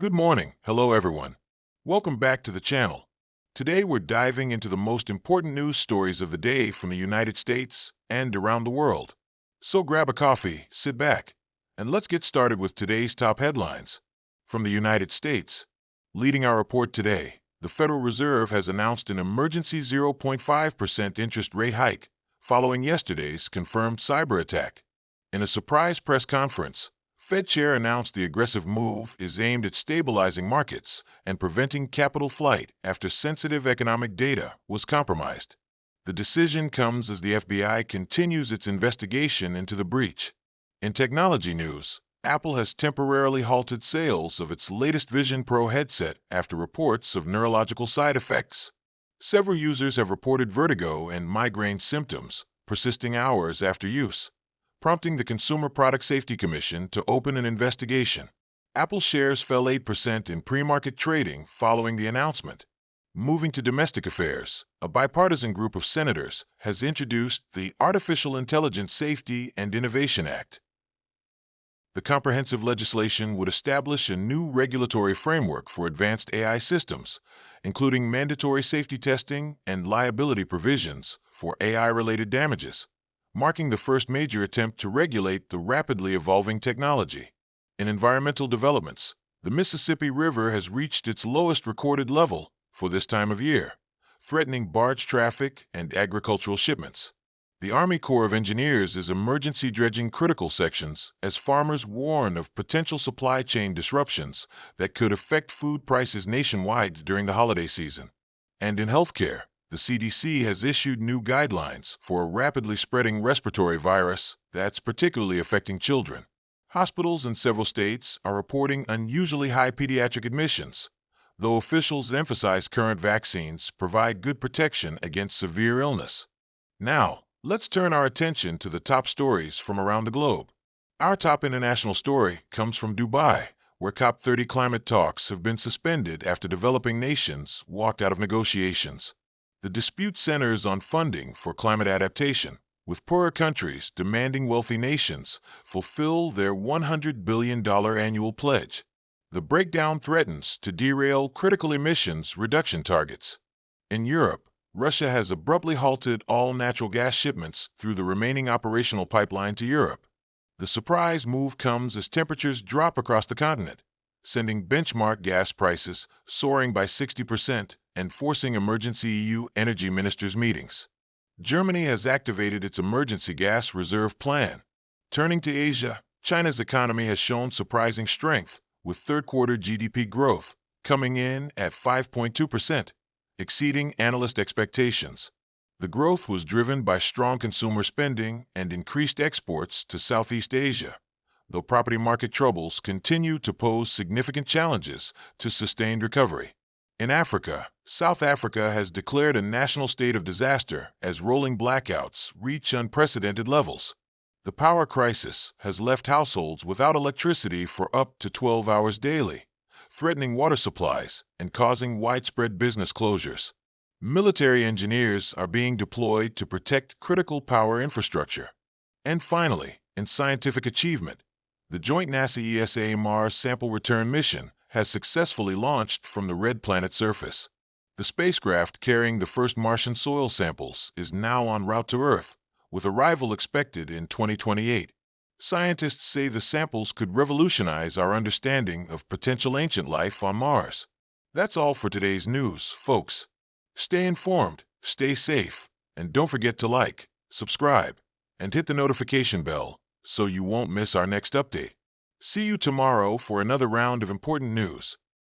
Good morning. Hello, everyone. Welcome back to the channel. Today, we're diving into the most important news stories of the day from the United States and around the world. So grab a coffee, sit back, and let's get started with today's top headlines. From the United States, leading our report today, the Federal Reserve has announced an emergency 0.5% interest rate hike following yesterday's confirmed cyber attack. In a surprise press conference, Fed Chair announced the aggressive move is aimed at stabilizing markets and preventing capital flight after sensitive economic data was compromised. The decision comes as the FBI continues its investigation into the breach. In technology news, Apple has temporarily halted sales of its latest Vision Pro headset after reports of neurological side effects. Several users have reported vertigo and migraine symptoms persisting hours after use, prompting the Consumer Product Safety Commission to open an investigation. Apple shares fell 8% in pre-market trading following the announcement. Moving to domestic affairs, a bipartisan group of senators has introduced the Artificial Intelligence Safety and Innovation Act. The comprehensive legislation would establish a new regulatory framework for advanced AI systems, including mandatory safety testing and liability provisions for AI-related damages, marking the first major attempt to regulate the rapidly evolving technology. In environmental developments, the Mississippi River has reached its lowest recorded level for this time of year, threatening barge traffic and agricultural shipments. The Army Corps of Engineers is emergency dredging critical sections as farmers warn of potential supply chain disruptions that could affect food prices nationwide during the holiday season. And in healthcare, the CDC has issued new guidelines for a rapidly spreading respiratory virus that's particularly affecting children. Hospitals in several states are reporting unusually high pediatric admissions, though officials emphasize current vaccines provide good protection against severe illness. Now, let's turn our attention to the top stories from around the globe. Our top international story comes from Dubai, where COP30 climate talks have been suspended after developing nations walked out of negotiations. The dispute centers on funding for climate adaptation, with poorer countries demanding wealthy nations fulfill their $100 billion annual pledge. The breakdown threatens to derail critical emissions reduction targets. In Europe, Russia has abruptly halted all natural gas shipments through the remaining operational pipeline to Europe. The surprise move comes as temperatures drop across the continent, sending benchmark gas prices soaring by 60% and forcing emergency EU energy ministers' meetings. Germany has activated its emergency gas reserve plan. Turning to Asia, China's economy has shown surprising strength, with third-quarter GDP growth coming in at 5.2%, exceeding analyst expectations. The growth was driven by strong consumer spending and increased exports to Southeast Asia, though property market troubles continue to pose significant challenges to sustained recovery. In Africa, South Africa has declared a national state of disaster as rolling blackouts reach unprecedented levels. The power crisis has left households without electricity for up to 12 hours daily, threatening water supplies and causing widespread business closures. Military engineers are being deployed to protect critical power infrastructure. And finally, in scientific achievement, the joint NASA-ESA Mars sample return mission has successfully launched from the red planet surface. The spacecraft carrying the first Martian soil samples is now en route to Earth, with arrival expected in 2028. Scientists say the samples could revolutionize our understanding of potential ancient life on Mars. That's all for today's news, folks. Stay informed, stay safe, and don't forget to like, subscribe, and hit the notification bell so you won't miss our next update. See you tomorrow for another round of important news.